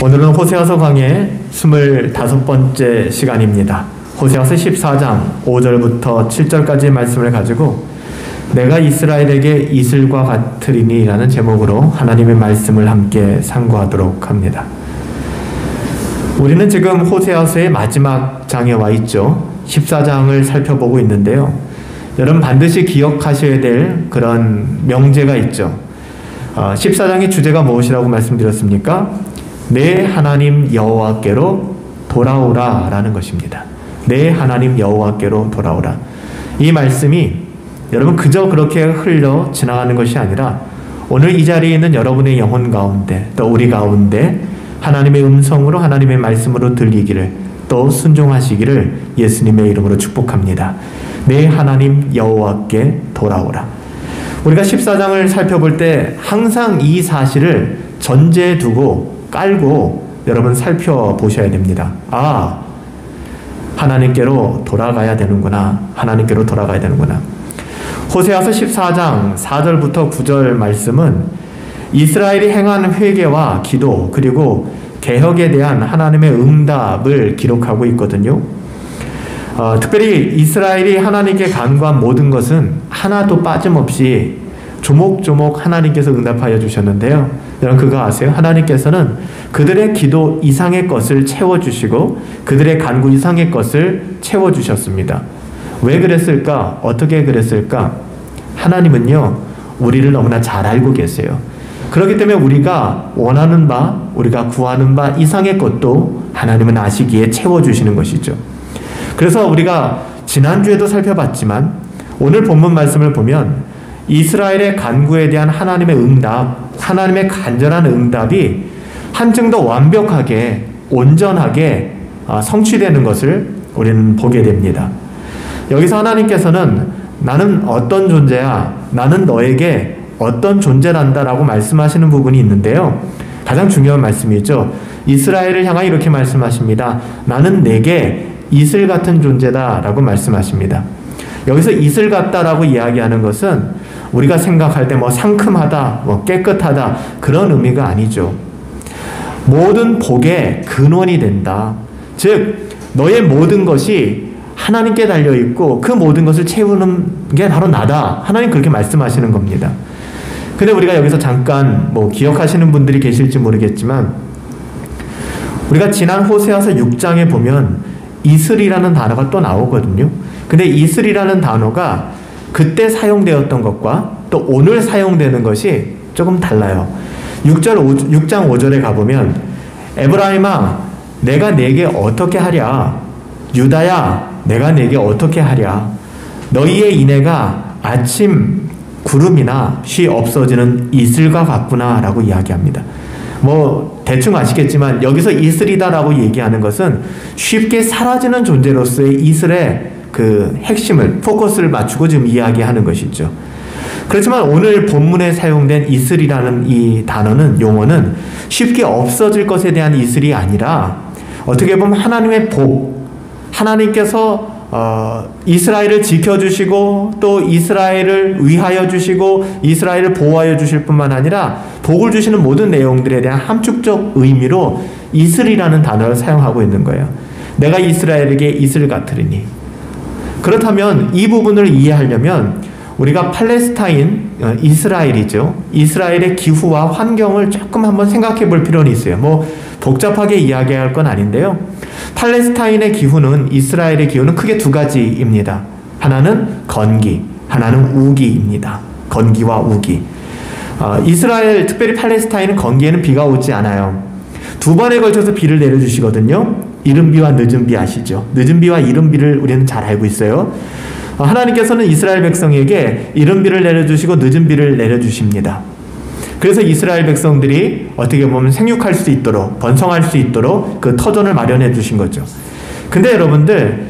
오늘은 호세아서 강의 25번째 시간입니다. 호세아서 14장 5절부터 7절까지의 말씀을 가지고 내가 이스라엘에게 이슬과 같으리니 라는 제목으로 하나님의 말씀을 함께 상고하도록 합니다. 우리는 지금 호세아서의 마지막 장에 와 있죠. 14장을 살펴보고 있는데요. 여러분 반드시 기억하셔야 될 그런 명제가 있죠. 14장의 주제가 무엇이라고 말씀드렸습니까? 내 하나님 여호와께로 돌아오라 라는 것입니다. 내 하나님 여호와께로 돌아오라. 이 말씀이 여러분 그저 그렇게 흘러 지나가는 것이 아니라 오늘 이 자리에 있는 여러분의 영혼 가운데 또 우리 가운데 하나님의 음성으로 하나님의 말씀으로 들리기를 또 순종하시기를 예수님의 이름으로 축복합니다. 내 하나님 여호와께 돌아오라. 우리가 14장을 살펴볼 때 항상 이 사실을 전제에 두고 깔고 여러분 살펴보셔야 됩니다. 하나님께로 돌아가야 되는구나. 하나님께로 돌아가야 되는구나. 호세아서 14장 4절부터 9절 말씀은 이스라엘이 행한 회개와 기도 그리고 개혁에 대한 하나님의 응답을 기록하고 있거든요. 특별히 이스라엘이 하나님께 간구한 모든 것은 하나도 빠짐없이 조목조목 하나님께서 응답하여 주셨는데요. 여러분 그거 아세요? 하나님께서는 그들의 기도 이상의 것을 채워주시고 그들의 간구 이상의 것을 채워주셨습니다. 왜 그랬을까? 어떻게 그랬을까? 하나님은요 우리를 너무나 잘 알고 계세요. 그렇기 때문에 우리가 원하는 바, 우리가 구하는 바 이상의 것도 하나님은 아시기에 채워주시는 것이죠. 그래서 우리가 지난주에도 살펴봤지만 오늘 본문 말씀을 보면 이스라엘의 간구에 대한 하나님의 응답, 하나님의 간절한 응답이 한층 더 완벽하게 온전하게 성취되는 것을 우리는 보게 됩니다. 여기서 하나님께서는 나는 어떤 존재야, 나는 너에게 어떤 존재란다 라고 말씀하시는 부분이 있는데요. 가장 중요한 말씀이죠. 이스라엘을 향하여 이렇게 말씀하십니다. 나는 내게 이슬 같은 존재다 라고 말씀하십니다. 여기서 이슬 같다라고 이야기하는 것은 우리가 생각할 때 상큼하다, 깨끗하다 그런 의미가 아니죠. 모든 복의 근원이 된다. 즉 너의 모든 것이 하나님께 달려있고 그 모든 것을 채우는 게 바로 나다. 하나님 그렇게 말씀하시는 겁니다. 근데 우리가 여기서 잠깐 기억하시는 분들이 계실지 모르겠지만 우리가 지난 호세아서 6장에 보면 이슬이라는 단어가 또 나오거든요. 근데 이슬이라는 단어가 그때 사용되었던 것과 또 오늘 사용되는 것이 조금 달라요. 6장 5절에 가보면 에브라임아 내가 내게 어떻게 하랴 유다야 내가 내게 어떻게 하랴 너희의 인애가 아침 구름이나 쉬 없어지는 이슬과 같구나 라고 이야기합니다. 대충 아시겠지만 여기서 이슬이다 라고 얘기하는 것은 쉽게 사라지는 존재로서의 이슬의 그 핵심을 포커스를 맞추고 지금 이야기하는 것이죠. 그렇지만 오늘 본문에 사용된 이슬이라는 이 단어는 용어는 쉽게 없어질 것에 대한 이슬이 아니라 어떻게 보면 하나님의 복, 하나님께서 이스라엘을 지켜주시고 또 이스라엘을 위하여 주시고 이스라엘을 보호하여 주실 뿐만 아니라 복을 주시는 모든 내용들에 대한 함축적 의미로 이슬이라는 단어를 사용하고 있는 거예요. 내가 이스라엘에게 이슬 같으리니. 그렇다면 이 부분을 이해하려면 우리가 팔레스타인, 이스라엘이죠. 이스라엘의 기후와 환경을 조금 한번 생각해 볼 필요는 있어요. 복잡하게 이야기할 건 아닌데요. 팔레스타인의 기후는 이스라엘의 기후는 크게 두 가지입니다. 하나는 건기, 하나는 우기입니다. 건기와 우기. 이스라엘, 특별히 팔레스타인은 건기에는 비가 오지 않아요. 두 번에 걸쳐서 비를 내려주시거든요. 이른 비와 늦은 비 아시죠? 늦은 비와 이른 비를 우리는 잘 알고 있어요. 하나님께서는 이스라엘 백성에게 이른 비를 내려주시고 늦은 비를 내려주십니다. 그래서 이스라엘 백성들이 어떻게 보면 생육할 수 있도록 번성할 수 있도록 그 터전을 마련해 주신 거죠. 근데 여러분들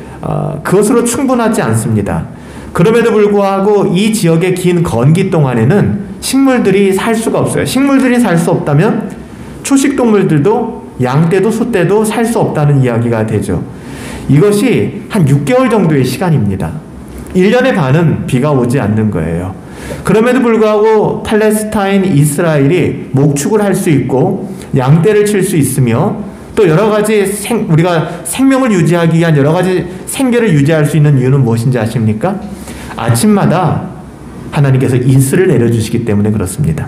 그것으로 충분하지 않습니다. 그럼에도 불구하고 이 지역의 긴 건기 동안에는 식물들이 살 수가 없어요. 식물들이 살 수 없다면 초식동물들도 양떼도 소떼도 살 수 없다는 이야기가 되죠. 이것이 한 6개월 정도의 시간입니다. 1년의 반은 비가 오지 않는 거예요. 그럼에도 불구하고 팔레스타인, 이스라엘이 목축을 할 수 있고 양떼를 칠 수 있으며 또 여러 가지 우리가 생명을 유지하기 위한 여러 가지 생계를 유지할 수 있는 이유는 무엇인지 아십니까? 아침마다 하나님께서 이슬을 내려주시기 때문에 그렇습니다.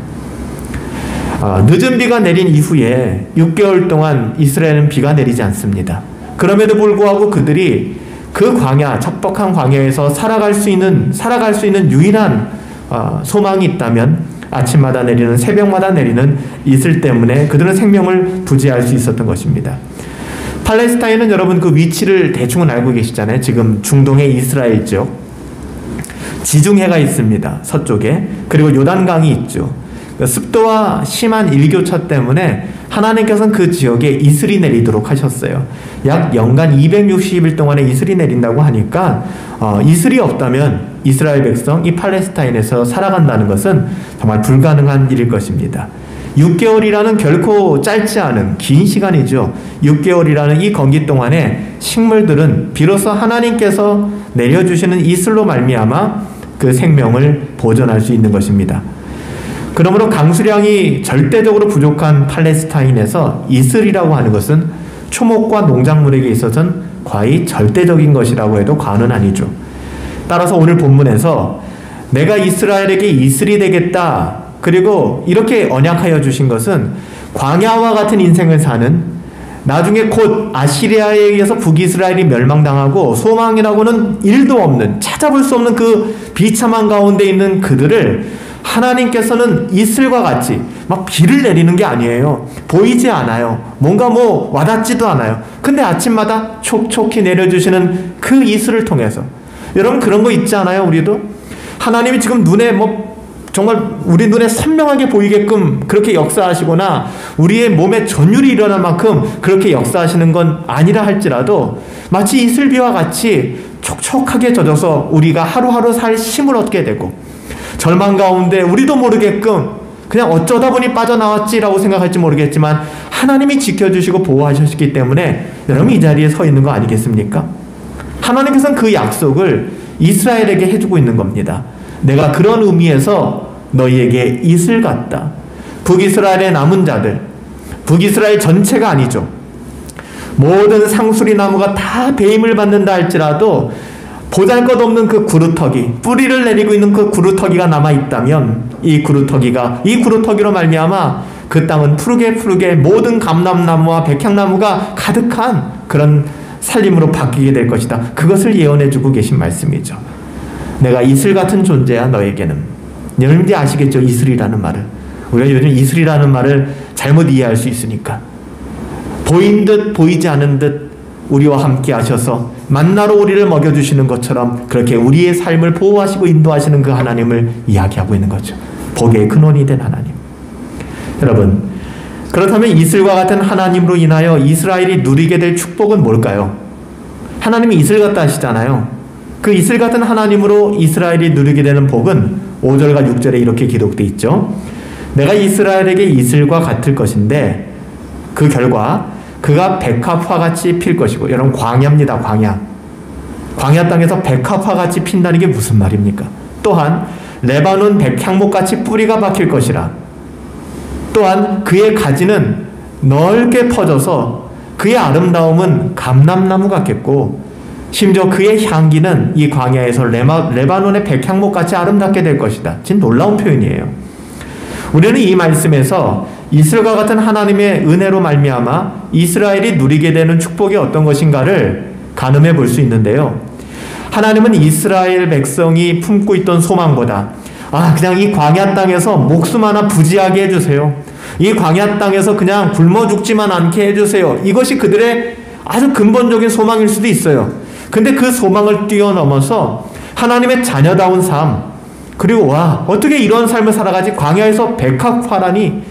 늦은 비가 내린 이후에 6개월 동안 이스라엘은 비가 내리지 않습니다. 그럼에도 불구하고 그들이 그 광야, 척박한 광야에서 살아갈 수 있는 유일한 소망이 있다면 아침마다 내리는, 새벽마다 내리는 이슬 때문에 그들은 생명을 부지할 수 있었던 것입니다. 팔레스타인은 여러분 그 위치를 대충은 알고 계시잖아요. 지금 중동의 이스라엘 쪽 지중해가 있습니다. 서쪽에. 그리고 요단강이 있죠. 습도와 심한 일교차 때문에 하나님께서는 그 지역에 이슬이 내리도록 하셨어요. 약 연간 260일 동안에 이슬이 내린다고 하니까 이슬이 없다면 이스라엘 백성, 이 팔레스타인에서 살아간다는 것은 정말 불가능한 일일 것입니다. 6개월이라는 결코 짧지 않은 긴 시간이죠. 6개월이라는 이 건기 동안에 식물들은 비로소 하나님께서 내려주시는 이슬로 말미암아 그 생명을 보존할 수 있는 것입니다. 그러므로 강수량이 절대적으로 부족한 팔레스타인에서 이슬이라고 하는 것은 초목과 농작물에게 있어서는 거의 절대적인 것이라고 해도 과언은 아니죠. 따라서 오늘 본문에서 내가 이스라엘에게 이슬이 되겠다, 그리고 이렇게 언약하여 주신 것은 광야와 같은 인생을 사는, 나중에 곧 아시리아에 의해서 북이스라엘이 멸망당하고 소망이라고는 일도 없는, 찾아볼 수 없는 그 비참한 가운데 있는 그들을 하나님께서는 이슬과 같이 막 비를 내리는 게 아니에요. 보이지 않아요. 뭔가 와닿지도 않아요. 근데 아침마다 촉촉히 내려주시는 그 이슬을 통해서, 여러분 그런 거 있지 않아요? 우리도 하나님이 지금 눈에 정말 우리 눈에 선명하게 보이게끔 그렇게 역사하시거나 우리의 몸에 전율이 일어날 만큼 그렇게 역사하시는 건 아니라 할지라도 마치 이슬비와 같이 촉촉하게 젖어서 우리가 하루하루 살 힘을 얻게 되고, 절망 가운데 우리도 모르게끔 그냥 어쩌다 보니 빠져나왔지라고 생각할지 모르겠지만 하나님이 지켜주시고 보호하셨기 때문에 여러분 이 자리에 서 있는 거 아니겠습니까? 하나님께서는 그 약속을 이스라엘에게 해주고 있는 겁니다. 내가 그런 의미에서 너희에게 이슬 같다. 북이스라엘의 남은 자들, 북이스라엘 전체가 아니죠. 모든 상수리 나무가 다 배임을 받는다 할지라도 보잘것없는 그 구루터기, 뿌리를 내리고 있는 그 구루터기가 남아있다면 이 구루터기로 말미암아 그 땅은 푸르게 모든 감람나무와 백향나무가 가득한 그런 살림으로 바뀌게 될 것이다. 그것을 예언해주고 계신 말씀이죠. 내가 이슬 같은 존재야 너에게는. 여러분들이 아시겠죠? 이슬이라는 말을. 우리가 요즘 이슬이라는 말을 잘못 이해할 수 있으니까. 보인 듯 보이지 않은 듯 우리와 함께 하셔서 만나로 우리를 먹여주시는 것처럼 그렇게 우리의 삶을 보호하시고 인도하시는 그 하나님을 이야기하고 있는 거죠. 복의 근원이 된 하나님. 여러분, 그렇다면 이슬과 같은 하나님으로 인하여 이스라엘이 누리게 될 축복은 뭘까요? 하나님이 이슬 같다 하시잖아요. 그 이슬 같은 하나님으로 이스라엘이 누리게 되는 복은 5절과 6절에 이렇게 기록되어 있죠. 내가 이스라엘에게 이슬과 같을 것인데 그 결과 그가 백합화같이 필 것이고, 여러분 광야입니다. 광야 땅에서 백합화같이 핀다는 게 무슨 말입니까? 또한 레바논 백향목같이 뿌리가 박힐 것이라. 또한 그의 가지는 넓게 퍼져서 그의 아름다움은 감람나무 같겠고, 심지어 그의 향기는 이 광야에서 레바논의 백향목같이 아름답게 될 것이다. 진짜 놀라운 표현이에요. 우리는 이 말씀에서 이슬과 같은 하나님의 은혜로 말미암아 이스라엘이 누리게 되는 축복이 어떤 것인가를 가늠해 볼 수 있는데요. 하나님은 이스라엘 백성이 품고 있던 소망보다 그냥 이 광야 땅에서 목숨 하나 부지하게 해주세요. 이 광야 땅에서 그냥 굶어 죽지만 않게 해주세요. 이것이 그들의 아주 근본적인 소망일 수도 있어요. 근데 그 소망을 뛰어넘어서 하나님의 자녀다운 삶, 그리고 어떻게 이런 삶을 살아가지? 광야에서 백합화라니,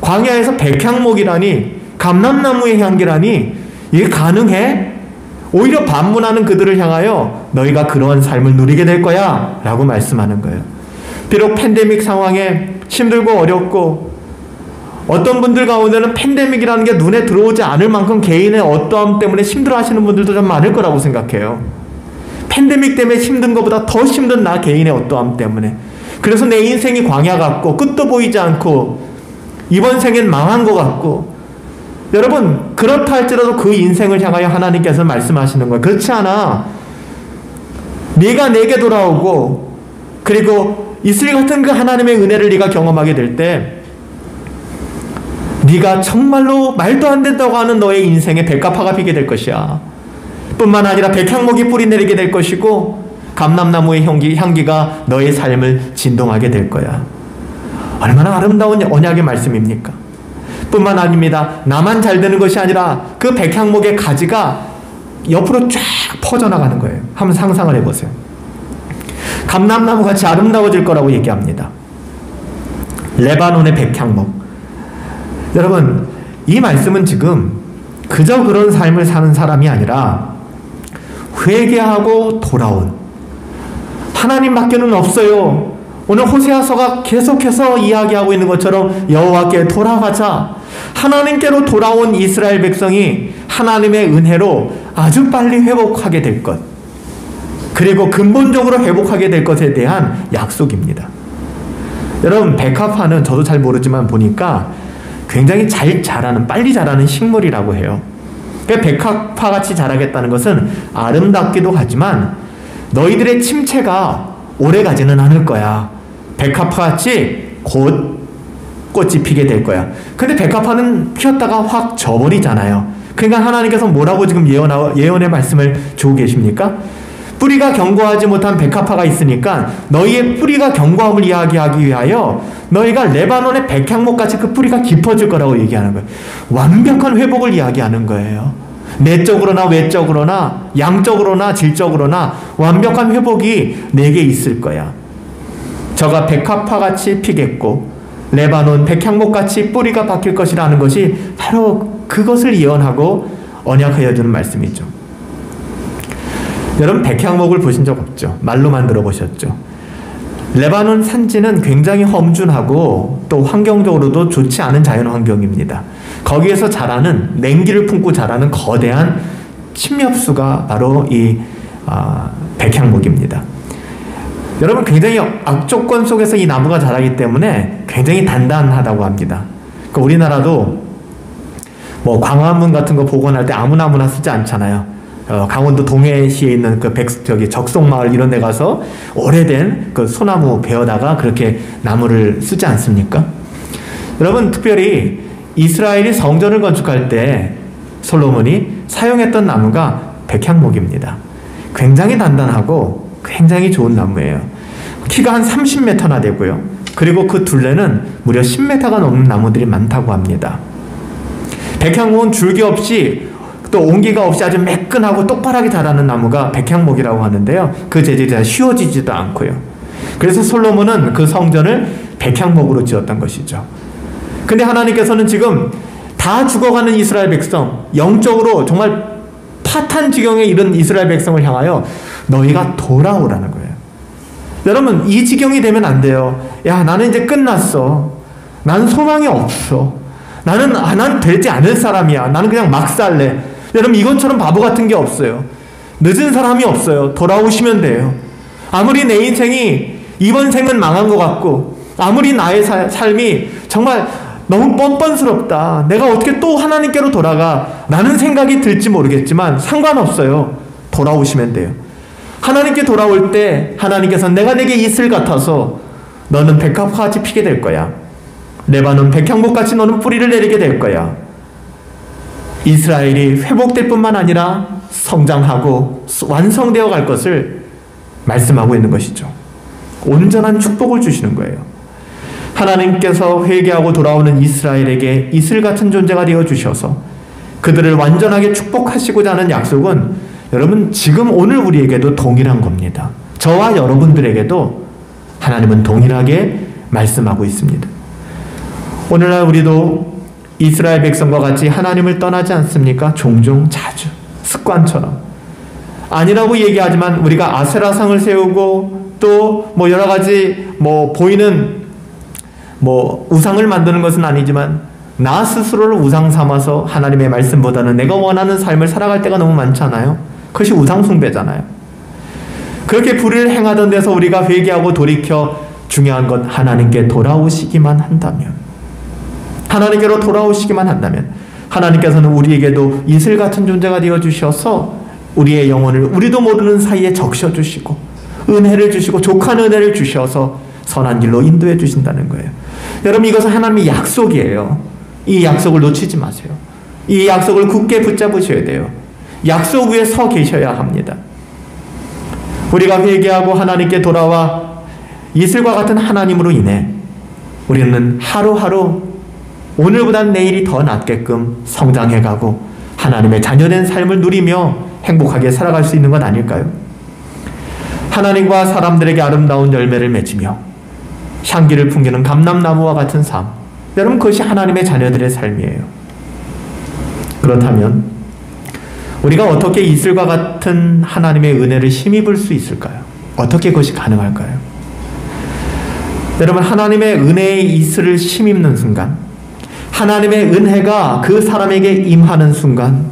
광야에서 백향목이라니, 감람나무의 향기라니, 이게 가능해? 오히려 반문하는 그들을 향하여 너희가 그러한 삶을 누리게 될 거야 라고 말씀하는 거예요. 비록 팬데믹 상황에 힘들고 어렵고, 어떤 분들 가운데는 팬데믹이라는 게 눈에 들어오지 않을 만큼 개인의 어떠함 때문에 힘들어하시는 분들도 좀 많을 거라고 생각해요. 팬데믹 때문에 힘든 것보다 더 힘든 나 개인의 어떠함 때문에. 그래서 내 인생이 광야 같고 끝도 보이지 않고 이번 생엔 망한 것 같고, 여러분 그렇다 할지라도 그 인생을 향하여 하나님께서 말씀하시는 거예요. 그렇지 않아. 네가 내게 돌아오고 그리고 이슬 같은 그 하나님의 은혜를 네가 경험하게 될 때 네가 정말로 말도 안 된다고 하는 너의 인생에 백합화가 피게 될 것이야. 뿐만 아니라 백향목이 뿌리 내리게 될 것이고 감람나무의 향기가 너의 삶을 진동하게 될 거야. 얼마나 아름다운 언약의 말씀입니까? 뿐만 아닙니다. 나만 잘 되는 것이 아니라 그 백향목의 가지가 옆으로 쫙 퍼져나가는 거예요. 한번 상상을 해보세요. 감람나무 같이 아름다워질 거라고 얘기합니다. 레바논의 백향목. 여러분, 이 말씀은 지금 그저 그런 삶을 사는 사람이 아니라 회개하고 돌아온, 하나님밖에는 없어요. 오늘 호세아서가 계속해서 이야기하고 있는 것처럼 여호와께 돌아가자. 하나님께로 돌아온 이스라엘 백성이 하나님의 은혜로 아주 빨리 회복하게 될 것, 그리고 근본적으로 회복하게 될 것에 대한 약속입니다. 여러분, 백합화는 저도 잘 모르지만 보니까 굉장히 잘 자라는, 빨리 자라는 식물이라고 해요. 백합화같이 자라겠다는 것은 아름답기도 하지만 너희들의 침체가 오래가지는 않을 거야. 백합화같이 곧 꽃이 피게 될 거야. 근데 백합화는 피었다가 확 져버리잖아요. 그러니까 하나님께서 뭐라고 지금 예언의 말씀을 주고 계십니까? 뿌리가 견고하지 못한 백합화가 있으니까 너희의 뿌리가 견고함을 이야기하기 위하여 너희가 레바논의 백향목같이 그 뿌리가 깊어질 거라고 얘기하는 거예요. 완벽한 회복을 이야기하는 거예요. 내적으로나 외적으로나 양적으로나 질적으로나 완벽한 회복이 내게 있을 거야. 저가 백합화같이 피겠고 레바논 백향목같이 뿌리가 박힐 것이라는 것이 바로 그것을 예언하고 언약하여 주는 말씀이죠. 여러분, 백향목을 보신 적 없죠? 말로만 들어보셨죠? 레바논 산지는 굉장히 험준하고 또 환경적으로도 좋지 않은 자연환경입니다. 거기에서 자라는, 냉기를 품고 자라는 거대한 침엽수가 바로 이 백향목입니다. 여러분, 굉장히 악조건 속에서 이 나무가 자라기 때문에 굉장히 단단하다고 합니다. 그러니까 우리나라도 뭐 광화문 같은 거 복원할 때 아무나 쓰지 않잖아요. 강원도 동해시에 있는 그 적송마을 이런 데 가서 오래된 그 소나무 베어다가 그렇게 나무를 쓰지 않습니까? 여러분, 특별히 이스라엘이 성전을 건축할 때 솔로몬이 사용했던 나무가 백향목입니다. 굉장히 단단하고 굉장히 좋은 나무예요. 키가 한 30m나 되고요. 그리고 그 둘레는 무려 10m가 넘는 나무들이 많다고 합니다. 백향목은 줄기 없이 또 온기가 없이 아주 매끈하고 똑바르게 자라는 나무가 백향목이라고 하는데요. 그 재질이 쉬워지지도 않고요. 그래서 솔로몬은 그 성전을 백향목으로 지었던 것이죠. 근데 하나님께서는 지금 다 죽어가는 이스라엘 백성, 영적으로 정말 파탄 지경에 이른 이스라엘 백성을 향하여 너희가 돌아오라는 거예요. 여러분, 이 지경이 되면 안 돼요. 야, 나는 이제 끝났어. 나는 소망이 없어. 난 되지 않을 사람이야. 나는 그냥 막 살래. 여러분, 이것처럼 바보 같은 게 없어요. 늦은 사람이 없어요. 돌아오시면 돼요. 아무리 내 인생이 이번 생은 망한 것 같고 아무리 나의 삶이 정말 너무 뻔뻔스럽다, 내가 어떻게 또 하나님께로 돌아가, 라는 생각이 들지 모르겠지만 상관없어요. 돌아오시면 돼요. 하나님께 돌아올 때 하나님께서는 내가 내게 이슬 같아서 너는 백합화같이 피게 될 거야. 레바논 백향목같이 너는 뿌리를 내리게 될 거야. 이스라엘이 회복될 뿐만 아니라 성장하고 완성되어 갈 것을 말씀하고 있는 것이죠. 온전한 축복을 주시는 거예요. 하나님께서 회개하고 돌아오는 이스라엘에게 이슬 같은 존재가 되어 주셔서 그들을 완전하게 축복하시고자 하는 약속은 여러분, 지금 오늘 우리에게도 동일한 겁니다. 저와 여러분들에게도 하나님은 동일하게 말씀하고 있습니다. 오늘날 우리도 이스라엘 백성과 같이 하나님을 떠나지 않습니까? 종종, 자주, 습관처럼. 아니라고 얘기하지만 우리가 아세라상을 세우고 또 뭐 여러 가지 뭐 보이는 뭐 우상을 만드는 것은 아니지만 나 스스로를 우상 삼아서 하나님의 말씀보다는 내가 원하는 삶을 살아갈 때가 너무 많잖아요. 그것이 우상 숭배잖아요. 그렇게 불의를 행하던 데서 우리가 회개하고 돌이켜 중요한 건 하나님께 돌아오시기만 한다면, 하나님께로 돌아오시기만 한다면 하나님께서는 우리에게도 이슬 같은 존재가 되어주셔서 우리의 영혼을 우리도 모르는 사이에 적셔주시고 은혜를 주시고 족한 은혜를 주셔서 선한 길로 인도해 주신다는 거예요. 여러분, 이것은 하나님의 약속이에요. 이 약속을 놓치지 마세요. 이 약속을 굳게 붙잡으셔야 돼요. 약속 위에 서 계셔야 합니다. 우리가 회개하고 하나님께 돌아와 이슬과 같은 하나님으로 인해 우리는 하루하루 오늘보단 내일이 더 낫게끔 성장해가고 하나님의 자녀된 삶을 누리며 행복하게 살아갈 수 있는 것 아닐까요? 하나님과 사람들에게 아름다운 열매를 맺으며 향기를 풍기는 감람나무와 같은 삶, 여러분, 그것이 하나님의 자녀들의 삶이에요. 그렇다면 우리가 어떻게 이슬과 같은 하나님의 은혜를 힘입을 수 있을까요? 어떻게 그것이 가능할까요? 여러분, 하나님의 은혜의 이슬을 힘입는 순간, 하나님의 은혜가 그 사람에게 임하는 순간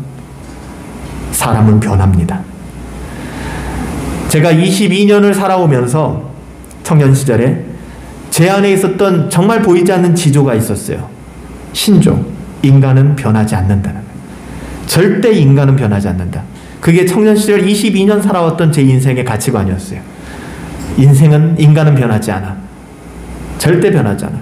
사람은 변합니다. 제가 22년을 살아오면서 청년 시절에 제 안에 있었던 정말 보이지 않는 지조가 있었어요. 신조, 인간은 변하지 않는다는 거예요. 절대 인간은 변하지 않는다. 그게 청년 시절 22년 살아왔던 제 인생의 가치관이었어요. 인간은 변하지 않아. 절대 변하지 않아.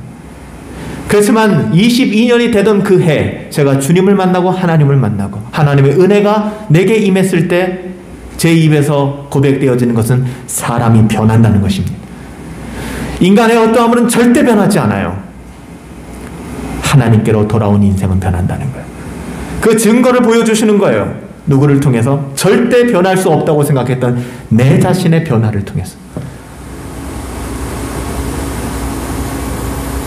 그렇지만 22년이 되던 그 해, 제가 주님을 만나고 하나님을 만나고 하나님의 은혜가 내게 임했을 때 제 입에서 고백되어지는 것은 사람이 변한다는 것입니다. 인간의 어떠함은 절대 변하지 않아요. 하나님께로 돌아온 인생은 변한다는 거예요. 그 증거를 보여주시는 거예요. 누구를 통해서? 절대 변할 수 없다고 생각했던 내 자신의 변화를 통해서.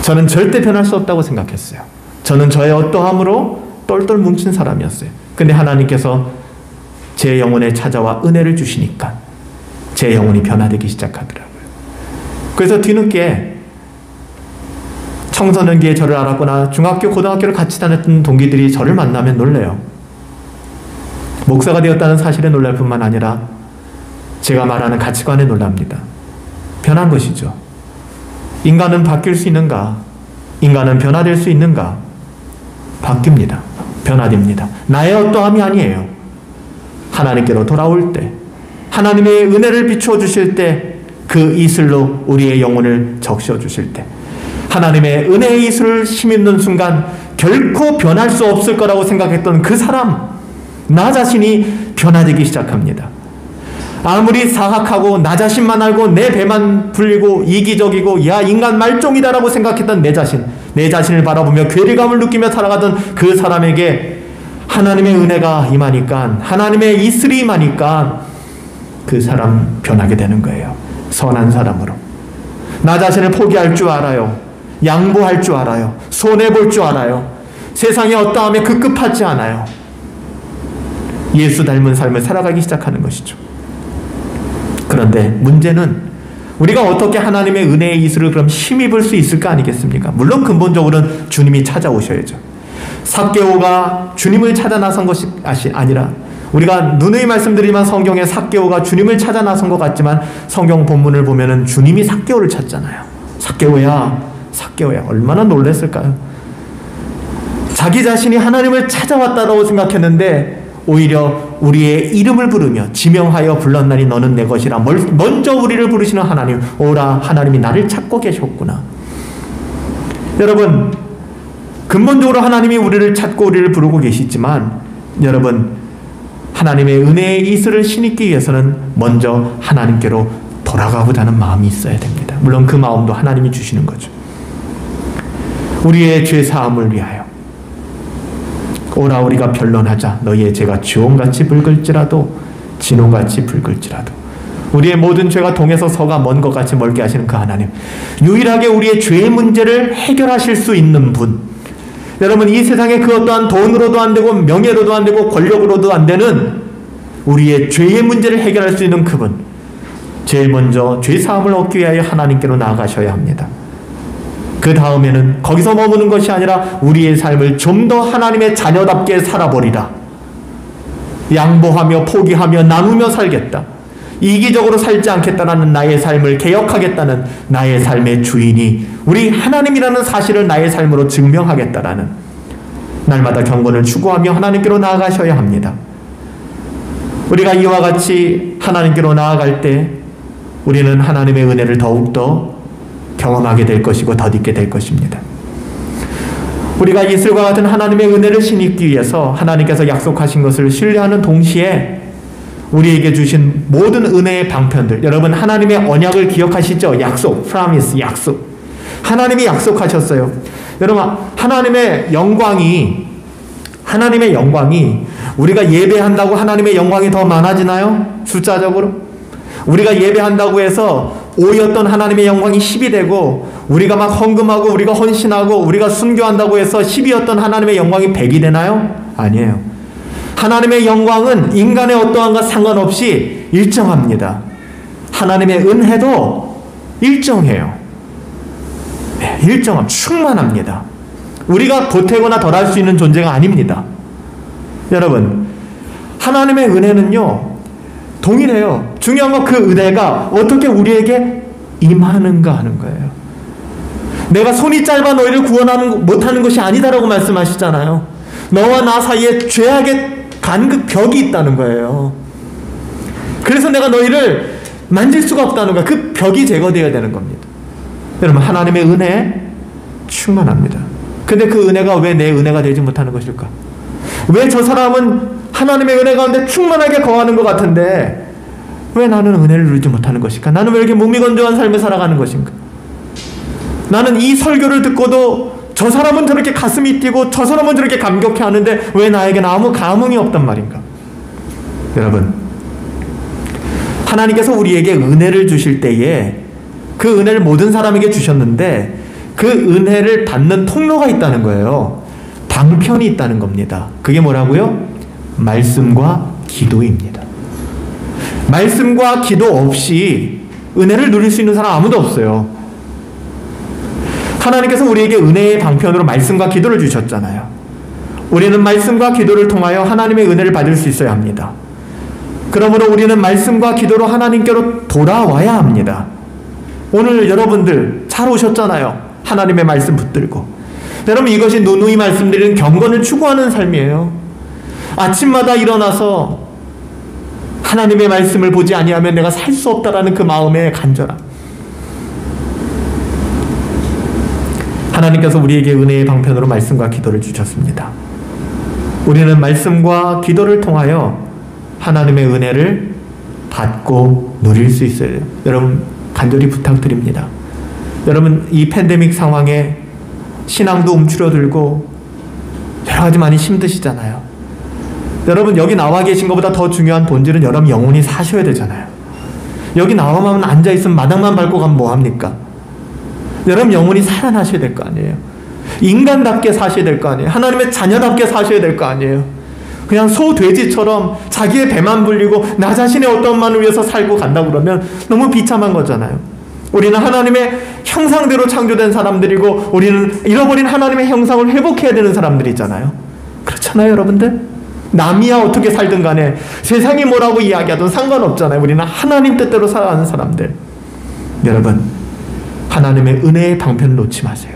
저는 절대 변할 수 없다고 생각했어요. 저는 저의 어떠함으로 똘똘 뭉친 사람이었어요. 근데 하나님께서 제 영혼에 찾아와 은혜를 주시니까 제 영혼이 변화되기 시작하더라고요. 그래서 뒤늦게 청소년기에 저를 알았거나 중학교, 고등학교를 같이 다녔던 동기들이 저를 만나면 놀래요. 목사가 되었다는 사실에 놀랄 뿐만 아니라 제가 말하는 가치관에 놀랍니다. 변한 것이죠. 인간은 바뀔 수 있는가? 인간은 변화될 수 있는가? 바뀝니다. 변화됩니다. 나의 어떠함이 아니에요. 하나님께로 돌아올 때, 하나님의 은혜를 비추어 주실 때, 그 이슬로 우리의 영혼을 적셔 주실 때, 하나님의 은혜의 이슬을 힘입는 순간 결코 변할 수 없을 거라고 생각했던 그 사람, 나 자신이 변화되기 시작합니다. 아무리 사악하고 나 자신만 알고 내 배만 불리고 이기적이고 야 인간 말종이다라고 생각했던 내 자신을 바라보며 괴리감을 느끼며 살아가던 그 사람에게 하나님의 은혜가 임하니까, 하나님의 이슬이 임하니까 그 사람 변하게 되는 거예요. 선한 사람으로. 나 자신을 포기할 줄 알아요. 양보할 줄 알아요. 손해볼 줄 알아요. 세상의 어떠함에 급급하지 않아요. 예수 닮은 삶을 살아가기 시작하는 것이죠. 그런데 문제는 우리가 어떻게 하나님의 은혜의 이슬을 그럼 힘입을 수 있을까 아니겠습니까? 물론 근본적으로는 주님이 찾아오셔야죠. 삭개오가 주님을 찾아 나선 것이 아니라, 우리가 누누이 말씀드리지만 성경에 삭개오가 주님을 찾아 나선 것 같지만 성경 본문을 보면은 주님이 삭개오를 찾잖아요. 삭개오야, 삭개오야. 얼마나 놀랐을까요? 자기 자신이 하나님을 찾아왔다고 생각했는데 오히려 우리의 이름을 부르며 지명하여 불렀나니 너는 내 것이라 먼저 우리를 부르시는 하나님, 오라, 하나님이 나를 찾고 계셨구나. 여러분, 근본적으로 하나님이 우리를 찾고 우리를 부르고 계시지만 여러분, 하나님의 은혜의 이슬을 신입기 위해서는 먼저 하나님께로 돌아가고자 하는 마음이 있어야 됩니다. 물론 그 마음도 하나님이 주시는 거죠. 우리의 죄사함을 위하여 오라, 우리가 변론하자. 너희의 죄가 주홍같이 붉을지라도 진홍같이 붉을지라도. 우리의 모든 죄가 동에서 서가 먼 것 같이 멀게 하시는 그 하나님, 유일하게 우리의 죄의 문제를 해결하실 수 있는 분. 여러분, 이 세상에 그 어떠한 돈으로도 안 되고 명예로도 안 되고 권력으로도 안 되는 우리의 죄의 문제를 해결할 수 있는 그분, 제일 먼저 죄사함을 얻기 위하여 하나님께로 나아가셔야 합니다. 그 다음에는 거기서 머무는 것이 아니라 우리의 삶을 좀 더 하나님의 자녀답게 살아버리라. 양보하며 포기하며 나누며 살겠다. 이기적으로 살지 않겠다라는 나의 삶을 개혁하겠다는 나의 삶의 주인이 우리 하나님이라는 사실을 나의 삶으로 증명하겠다라는 날마다 경건을 추구하며 하나님께로 나아가셔야 합니다. 우리가 이와 같이 하나님께로 나아갈 때 우리는 하나님의 은혜를 더욱더 경험하게 될 것이고 덧입게 될 것입니다. 우리가 이슬과 같은 하나님의 은혜를 신입기 위해서 하나님께서 약속하신 것을 신뢰하는 동시에 우리에게 주신 모든 은혜의 방편들, 여러분 하나님의 언약을 기억하시죠? 약속, promise, 약속. 하나님이 약속하셨어요. 여러분 하나님의 영광이 우리가 예배한다고 하나님의 영광이 더 많아지나요? 숫자적으로? 우리가 예배한다고 해서 5였던 하나님의 영광이 10이 되고 우리가 막 헌금하고 우리가 헌신하고 우리가 순교한다고 해서 10이었던 하나님의 영광이 100이 되나요? 아니에요. 하나님의 영광은 인간의 어떠한과 상관없이 일정합니다. 하나님의 은혜도 일정해요. 네, 충만합니다. 우리가 보태거나 덜할 수 있는 존재가 아닙니다. 여러분, 하나님의 은혜는요, 동일해요. 중요한 건 그 은혜가 어떻게 우리에게 임하는가 하는 거예요. 내가 손이 짧아 너희를 구원하는 못하는 것이 아니다라고 말씀하시잖아요. 너와 나 사이에 죄악의 간극 벽이 있다는 거예요. 그래서 내가 너희를 만질 수가 없다는 거야. 그 벽이 제거되어야 되는 겁니다. 여러분, 하나님의 은혜 충만합니다. 근데 그 은혜가 왜 내 은혜가 되지 못하는 것일까? 왜 저 사람은 하나님의 은혜 가운데 충만하게 거하는 것 같은데 왜 나는 은혜를 누리지 못하는 것일까? 나는 왜 이렇게 무미건조한 삶을 살아가는 것인가? 나는 이 설교를 듣고도 저 사람은 저렇게 가슴이 뛰고 저 사람은 저렇게 감격해 하는데 왜 나에게는 아무 감흥이 없단 말인가? 여러분, 하나님께서 우리에게 은혜를 주실 때에 그 은혜를 모든 사람에게 주셨는데 그 은혜를 받는 통로가 있다는 거예요. 방편이 있다는 겁니다. 그게 뭐라고요? 말씀과 기도입니다. 말씀과 기도 없이 은혜를 누릴 수 있는 사람 아무도 없어요. 하나님께서 우리에게 은혜의 방편으로 말씀과 기도를 주셨잖아요. 우리는 말씀과 기도를 통하여 하나님의 은혜를 받을 수 있어야 합니다. 그러므로 우리는 말씀과 기도로 하나님께로 돌아와야 합니다. 오늘 여러분들 잘 오셨잖아요. 하나님의 말씀 붙들고. 여러분, 이것이 누누이 말씀드리는 경건을 추구하는 삶이에요. 아침마다 일어나서 하나님의 말씀을 보지 아니하면 내가 살 수 없다라는 그 마음의 간절함. 하나님께서 우리에게 은혜의 방편으로 말씀과 기도를 주셨습니다. 우리는 말씀과 기도를 통하여 하나님의 은혜를 받고 누릴 수 있어요. 여러분, 간절히 부탁드립니다. 여러분, 이 팬데믹 상황에 신앙도 움츠러들고 여러 가지 많이 힘드시잖아요. 여러분, 여기 나와 계신 것보다 더 중요한 본질은 여러분 영혼이 사셔야 되잖아요. 여기 나와만 앉아있으면 마당만 밟고 가면 뭐합니까? 여러분 영혼이 살아나셔야 될 거 아니에요. 인간답게 사셔야 될 거 아니에요. 하나님의 자녀답게 사셔야 될 거 아니에요. 그냥 소, 돼지처럼 자기의 배만 불리고 나 자신의 어떤 만을 위해서 살고 간다 그러면 너무 비참한 거잖아요. 우리는 하나님의 형상대로 창조된 사람들이고 우리는 잃어버린 하나님의 형상을 회복해야 되는 사람들이잖아요. 그렇잖아요, 여러분들? 남이야 어떻게 살든 간에 세상이 뭐라고 이야기하든 상관없잖아요. 우리는 하나님 뜻대로 살아가는 사람들. 여러분, 하나님의 은혜의 방편을 놓지 마세요.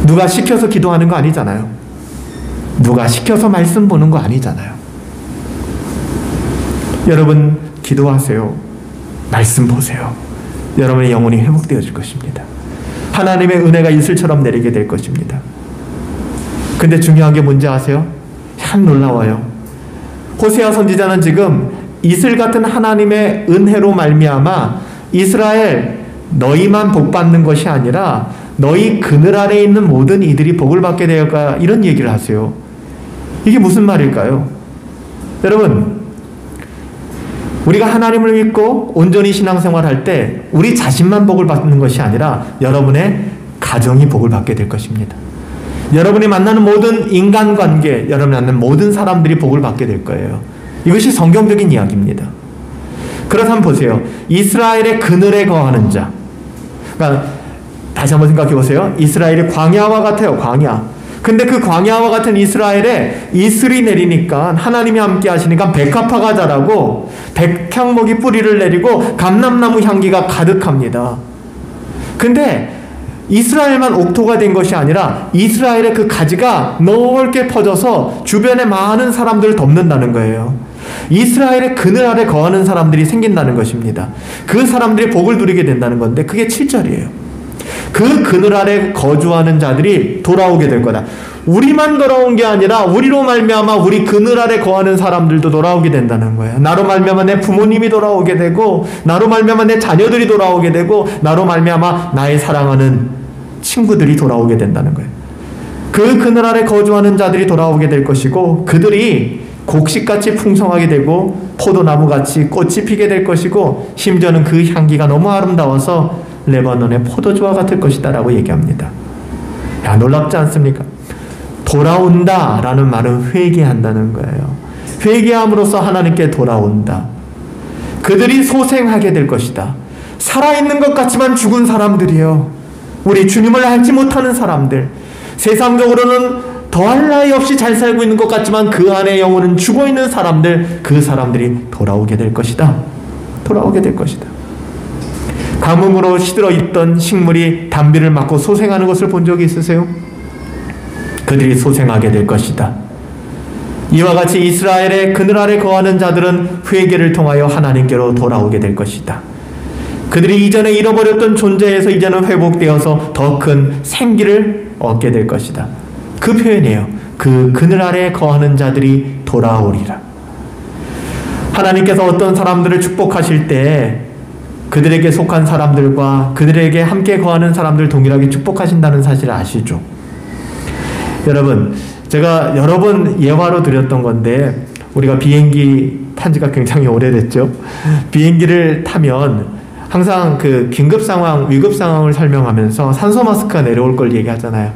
누가 시켜서 기도하는 거 아니잖아요. 누가 시켜서 말씀 보는 거 아니잖아요. 여러분, 기도하세요. 말씀 보세요. 여러분의 영혼이 회복되어질 것입니다. 하나님의 은혜가 이슬처럼 내리게 될 것입니다. 근데 중요한 게 뭔지 아세요? 참 놀라워요. 호세아 선지자는 지금 이슬 같은 하나님의 은혜로 말미암아 이스라엘 너희만 복받는 것이 아니라 너희 그늘 아래에 있는 모든 이들이 복을 받게 되었다, 이런 얘기를 하세요. 이게 무슨 말일까요? 여러분, 우리가 하나님을 믿고 온전히 신앙생활할 때 우리 자신만 복을 받는 것이 아니라 여러분의 가정이 복을 받게 될 것입니다. 여러분이 만나는 모든 인간관계, 여러분이 만나는 모든 사람들이 복을 받게 될 거예요. 이것이 성경적인 이야기입니다. 그렇다면 보세요. 이스라엘의 그늘에 거하는 자. 그러니까 다시 한번 생각해 보세요. 이스라엘이 광야와 같아요. 광야. 근데 그 광야와 같은 이스라엘에 이슬이 내리니까, 하나님이 함께 하시니까 백합화가 자라고 백향목이 뿌리를 내리고 감람나무 향기가 가득합니다. 근데 이스라엘만 옥토가 된 것이 아니라 이스라엘의 그 가지가 넓게 퍼져서 주변에 많은 사람들을 덮는다는 거예요. 이스라엘의 그늘 아래 거하는 사람들이 생긴다는 것입니다. 그 사람들이 복을 누리게 된다는 건데, 그게 7절이에요. 그 그늘 아래 거주하는 자들이 돌아오게 될 거다. 우리만 돌아온 게 아니라 우리로 말미암아 우리 그늘 아래 거하는 사람들도 돌아오게 된다는 거예요. 나로 말미암아 내 부모님이 돌아오게 되고, 나로 말미암아 내 자녀들이 돌아오게 되고, 나로 말미암아 나의 사랑하는 친구들이 돌아오게 된다는 거예요. 그 그늘 아래 거주하는 자들이 돌아오게 될 것이고, 그들이 곡식같이 풍성하게 되고 포도나무같이 꽃이 피게 될 것이고, 심지어는 그 향기가 너무 아름다워서 레바논의 포도주와 같을 것이다 라고 얘기합니다. 야, 놀랍지 않습니까? 돌아온다 라는 말은 회개한다는 거예요. 회개함으로써 하나님께 돌아온다. 그들이 소생하게 될 것이다. 살아있는 것 같지만 죽은 사람들이요, 우리 주님을 알지 못하는 사람들, 세상적으로는 더할 나위 없이 잘 살고 있는 것 같지만 그 안에 영혼은 죽어있는 사람들, 그 사람들이 돌아오게 될 것이다. 돌아오게 될 것이다. 가뭄으로 시들어 있던 식물이 단비를 맞고 소생하는 것을 본 적이 있으세요? 그들이 소생하게 될 것이다. 이와 같이 이스라엘의 그늘 아래 거하는 자들은 회개를 통하여 하나님께로 돌아오게 될 것이다. 그들이 이전에 잃어버렸던 존재에서 이제는 회복되어서 더 큰 생기를 얻게 될 것이다. 그 표현이에요. 그 그늘 아래 거하는 자들이 돌아오리라. 하나님께서 어떤 사람들을 축복하실 때 그들에게 속한 사람들과 그들에게 함께 거하는 사람들 동일하게 축복하신다는 사실을 아시죠? 여러분, 제가 여러 번 예화로 드렸던 건데, 우리가 비행기 탄 지가 굉장히 오래됐죠. 비행기를 타면 항상 그 긴급 상황, 위급 상황을 설명하면서 산소 마스크가 내려올 걸 얘기하잖아요.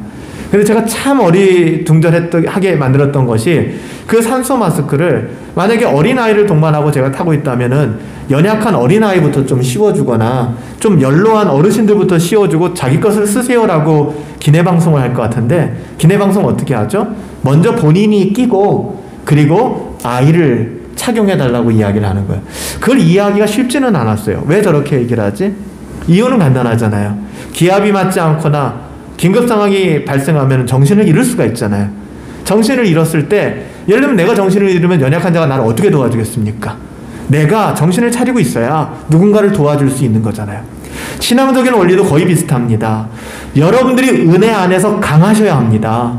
근데 제가 참 어리둥절하게 만들었던 것이, 그 산소 마스크를 만약에 어린아이를 동반하고 제가 타고 있다면은 연약한 어린아이부터 좀 씌워주거나 좀 연로한 어르신들부터 씌워주고 자기 것을 쓰세요라고 기내방송을 할 것 같은데, 기내방송 어떻게 하죠? 먼저 본인이 끼고 그리고 아이를 착용해달라고 이야기를 하는 거예요. 그걸 이해하기가 쉽지는 않았어요. 왜 저렇게 얘기를 하지? 이유는 간단하잖아요. 기압이 맞지 않거나 긴급 상황이 발생하면 정신을 잃을 수가 있잖아요. 정신을 잃었을 때, 예를 들면 내가 정신을 잃으면 연약한 자가 나를 어떻게 도와주겠습니까? 내가 정신을 차리고 있어야 누군가를 도와줄 수 있는 거잖아요. 신앙적인 원리도 거의 비슷합니다. 여러분들이 은혜 안에서 강하셔야 합니다.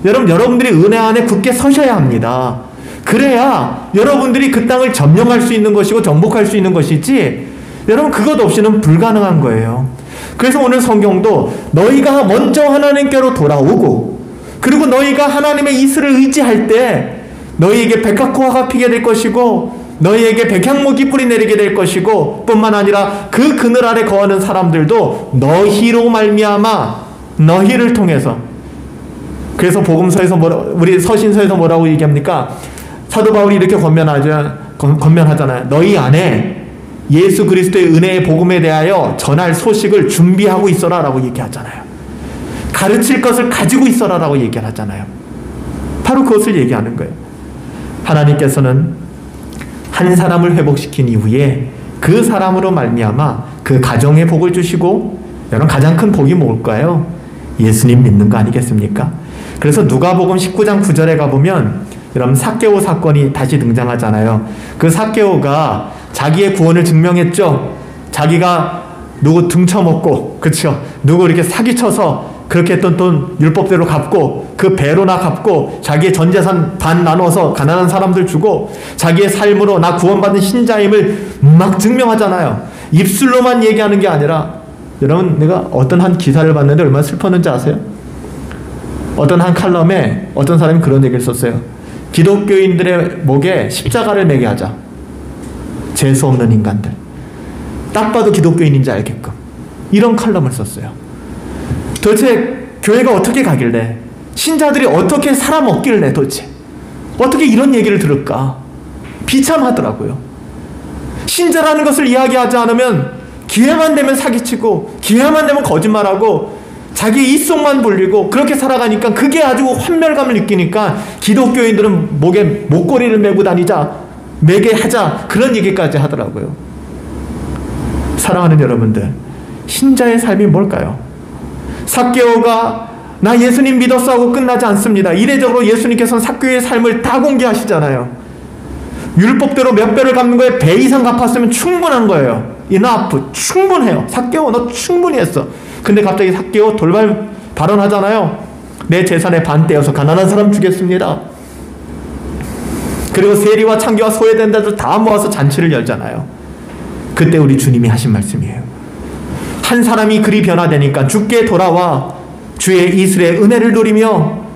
여러분들이 은혜 안에 굳게 서셔야 합니다. 그래야 여러분들이 그 땅을 점령할 수 있는 것이고 정복할 수 있는 것이지, 여러분 그것 없이는 불가능한 거예요. 그래서 오늘 성경도 너희가 먼저 하나님께로 돌아오고, 그리고 너희가 하나님의 이슬을 의지할 때 너희에게 백합화가 피게 될 것이고 너희에게 백향목이 뿌리 내리게 될 것이고, 뿐만 아니라 그 그늘 아래 거하는 사람들도 너희로 말미암아, 너희를 통해서. 그래서 복음서에서 우리 서신서에서 뭐라고 얘기합니까? 사도 바울이 이렇게 권면하잖아요. 너희 안에 예수 그리스도의 은혜의 복음에 대하여 전할 소식을 준비하고 있어라 라고 얘기하잖아요. 가르칠 것을 가지고 있어라 라고 얘기하잖아요. 바로 그것을 얘기하는 거예요. 하나님께서는 한 사람을 회복시킨 이후에 그 사람으로 말미암아 그 가정에 복을 주시고, 여러분 가장 큰 복이 뭘까요? 예수님 믿는 거 아니겠습니까? 그래서 누가복음 19장 9절에 가보면 여러분 삭개오 사건이 다시 등장하잖아요. 그 삭개오가 자기의 구원을 증명했죠. 자기가 누구 등쳐먹고, 그렇죠? 누구 이렇게 사기쳐서 그렇게 했던 돈 율법대로 갚고, 그 배로나 갚고, 자기의 전 재산 반 나눠서 가난한 사람들 주고, 자기의 삶으로 나 구원받은 신자임을 막 증명하잖아요. 입술로만 얘기하는 게 아니라, 여러분 내가 어떤 한 기사를 봤는데 얼마나 슬펐는지 아세요? 어떤 한 칼럼에 어떤 사람이 그런 얘기를 썼어요. 기독교인들의 목에 십자가를 매게 하자. 재수 없는 인간들. 딱 봐도 기독교인인지 알게끔. 이런 칼럼을 썼어요. 도대체 교회가 어떻게 가길래, 신자들이 어떻게 살아먹길래 도대체 어떻게 이런 얘기를 들을까? 비참하더라고요. 신자라는 것을 이야기하지 않으면 기회만 되면 사기치고, 기회만 되면 거짓말하고, 자기 입속만 불리고 그렇게 살아가니까 그게 아주 환멸감을 느끼니까 기독교인들은 목에 목걸이를 메고 다니자, 매게 하자, 그런 얘기까지 하더라고요. 사랑하는 여러분들, 신자의 삶이 뭘까요? 삭개오가 나 예수님 믿었어 하고 끝나지 않습니다. 이례적으로 예수님께서는 삭개오의 삶을 다 공개하시잖아요. 율법대로 몇 배를 갚는 거에 배 이상 갚았으면 충분한 거예요. enough, 충분해요. 삭개오 너 충분히 했어. 근데 갑자기 삭개오 돌발 발언하잖아요. 내 재산의 반 떼어서 가난한 사람 주겠습니다. 그리고 세리와 창기와 소외된 자들 다 모아서 잔치를 열잖아요. 그때 우리 주님이 하신 말씀이에요. 한 사람이 그리 변화되니까 주께 돌아와 주의 이슬의 은혜를 누리며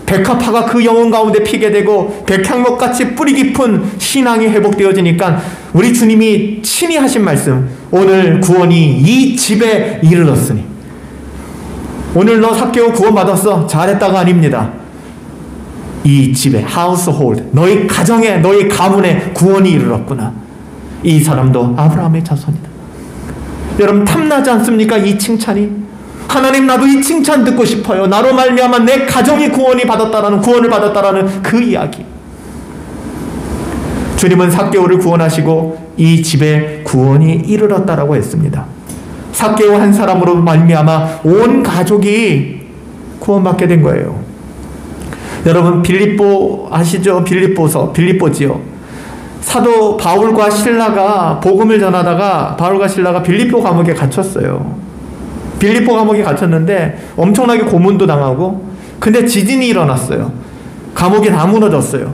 백합화가 그 영혼 가운데 피게 되고 백향목같이 뿌리 깊은 신앙이 회복되어지니까 우리 주님이 친히 하신 말씀, 오늘 구원이 이 집에 이르렀으니. 오늘 너 삭개오 구원받았어, 잘했다가 아닙니다. 이 집에, household, 너희 가정에, 너희 가문에 구원이 이르렀구나. 이 사람도 아브라함의 자손이다. 여러분 탐나지 않습니까? 이 칭찬이. 하나님, 나도 이 칭찬 듣고 싶어요. 나로 말미암아 내 가정이 구원을 받았다라는 그 이야기. 주님은 삭개오를 구원하시고 이 집에 구원이 이르렀다라고 했습니다. 삭개오 한 사람으로 말미암아 온 가족이 구원받게 된 거예요. 여러분 빌립보 아시죠? 빌립보지요. 사도 바울과 실라가 복음을 전하다가 바울과 실라가 빌립보 감옥에 갇혔어요. 빌립보 감옥에 갇혔는데 엄청나게 고문도 당하고, 근데 지진이 일어났어요. 감옥이 다 무너졌어요.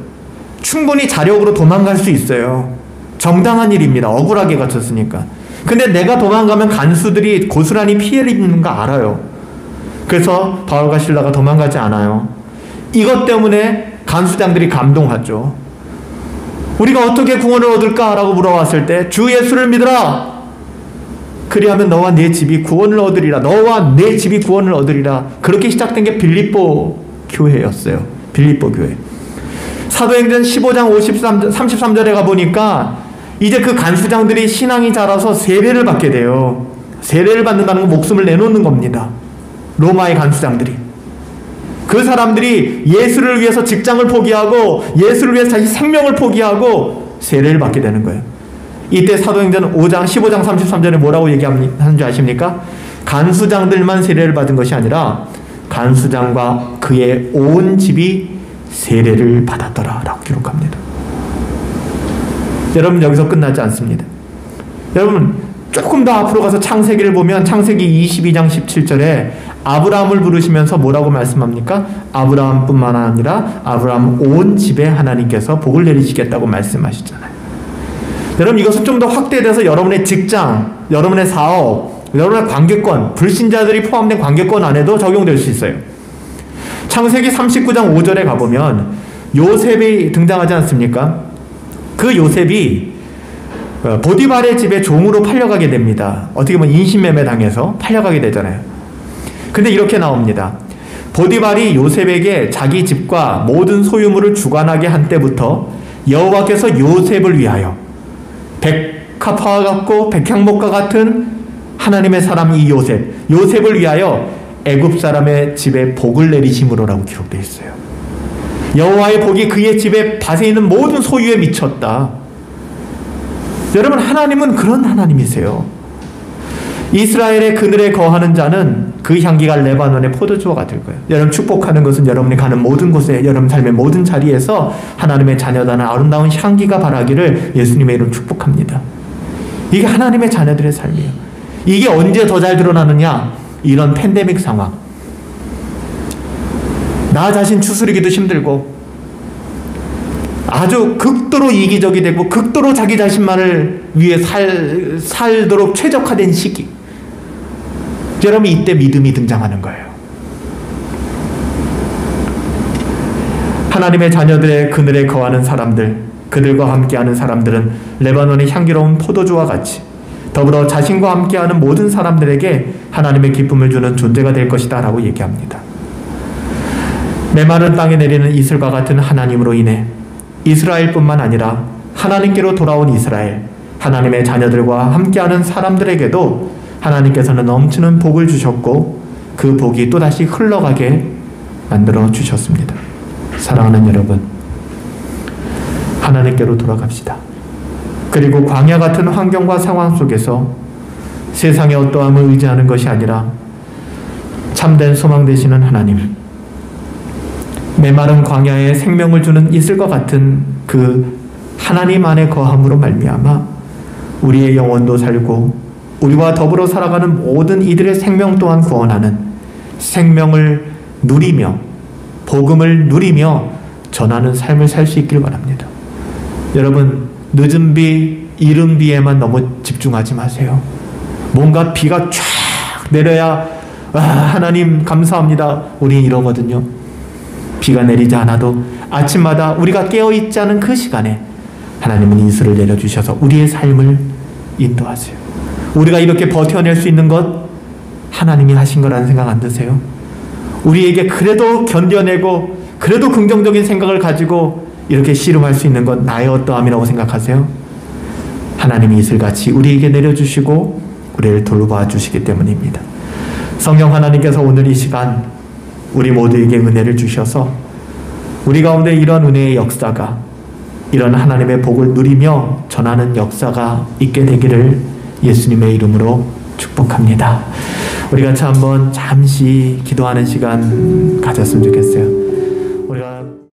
충분히 자력으로 도망갈 수 있어요. 정당한 일입니다. 억울하게 갇혔으니까. 근데 내가 도망가면 간수들이 고스란히 피해를 입는 거 알아요. 그래서 바울과 실라가 도망가지 않아요. 이것 때문에 간수장들이 감동하죠. 우리가 어떻게 구원을 얻을까라고 물어봤을 때 주 예수를 믿으라. 그리하면 너와 내 집이 구원을 얻으리라. 너와 내 집이 구원을 얻으리라. 그렇게 시작된 게 빌립보 교회였어요. 빌립보 교회. 사도행전 15장 33절에 가보니까 이제 그 간수장들이 신앙이 자라서 세례를 받게 돼요. 세례를 받는다는 건 목숨을 내놓는 겁니다. 로마의 간수장들이. 그 사람들이 예수를 위해서 직장을 포기하고 예수를 위해서 자기 생명을 포기하고 세례를 받게 되는 거예요. 이때 사도행전 15장 33절에 뭐라고 얘기하는 줄 아십니까? 간수장들만 세례를 받은 것이 아니라 간수장과 그의 온 집이 세례를 받았더라 라고 기록합니다. 여러분 여기서 끝나지 않습니다. 여러분 조금 더 앞으로 가서 창세기를 보면 창세기 22장 17절에 아브라함을 부르시면서 뭐라고 말씀합니까? 아브라함뿐만 아니라 아브라함 온 집에 하나님께서 복을 내리시겠다고 말씀하시잖아요. 여러분 이것은 좀 더 확대돼서 여러분의 직장, 여러분의 사업, 여러분의 관계권, 불신자들이 포함된 관계권 안에도 적용될 수 있어요. 창세기 39장 5절에 가보면 요셉이 등장하지 않습니까? 그 요셉이 보디발의 집에 종으로 팔려가게 됩니다. 어떻게 보면 인신매매 당해서 팔려가게 되잖아요. 근데 이렇게 나옵니다. 보디발이 요셉에게 자기 집과 모든 소유물을 주관하게 한 때부터 여호와께서 요셉을 위하여 백합화와 같고 백향목과 같은 하나님의 사람 이 요셉을 위하여 애굽 사람의 집에 복을 내리심으로라고 기록되어 있어요. 여호와의 복이 그의 집에 밭에 있는 모든 소유에 미쳤다. 여러분 하나님은 그런 하나님이세요. 이스라엘의 그늘에 거하는 자는 그 향기가 레바논의 포도주와 같을 거예요. 여러분 축복하는 것은 여러분이 가는 모든 곳에, 여러분 삶의 모든 자리에서 하나님의 자녀다는 아름다운 향기가 바라기를 예수님의 이름 축복합니다. 이게 하나님의 자녀들의 삶이에요. 이게 언제 더 잘 드러나느냐? 이런 팬데믹 상황. 나 자신 추스리기도 힘들고 아주 극도로 이기적이 되고 극도로 자기 자신만을 위해 살도록 최적화된 시기. 여러분 이때 믿음이 등장하는 거예요. 하나님의 자녀들의 그늘에 거하는 사람들, 그들과 함께하는 사람들은 레바논의 향기로운 포도주와 같이 더불어 자신과 함께하는 모든 사람들에게 하나님의 기쁨을 주는 존재가 될 것이다 라고 얘기합니다. 메마른 땅에 내리는 이슬과 같은 하나님으로 인해 이스라엘뿐만 아니라 하나님께로 돌아온 이스라엘, 하나님의 자녀들과 함께하는 사람들에게도 하나님께서는 넘치는 복을 주셨고 그 복이 또다시 흘러가게 만들어 주셨습니다. 사랑하는 여러분, 하나님께로 돌아갑시다. 그리고 광야 같은 환경과 상황 속에서 세상의 어떠함을 의지하는 것이 아니라 참된 소망 되시는 하나님, 메마른 광야에 생명을 주는 이슬과 같은 그 하나님 안에 거함으로 말미암아 우리의 영혼도 살고 우리와 더불어 살아가는 모든 이들의 생명 또한 구원하는 생명을 누리며 복음을 누리며 전하는 삶을 살 수 있기를 바랍니다. 여러분, 늦은 비, 이른 비에만 너무 집중하지 마세요. 뭔가 비가 쫙 내려야 하나님 감사합니다. 우리 이러거든요. 비가 내리지 않아도 아침마다 우리가 깨어있지 않은 그 시간에 하나님은 이슬을 내려주셔서 우리의 삶을 인도하세요. 우리가 이렇게 버텨낼 수 있는 것 하나님이 하신 거라는 생각 안 드세요? 우리에게 그래도 견뎌내고 그래도 긍정적인 생각을 가지고 이렇게 씨름할 수 있는 것 나의 어떠함이라고 생각하세요? 하나님이 이슬같이 우리에게 내려주시고 우리를 돌봐 주시기 때문입니다. 성령 하나님께서 오늘 이 시간 우리 모두에게 은혜를 주셔서 우리 가운데 이런 은혜의 역사가, 이런 하나님의 복을 누리며 전하는 역사가 있게 되기를 예수님의 이름으로 축복합니다. 우리 같이 한번 잠시 기도하는 시간 가졌으면 좋겠어요.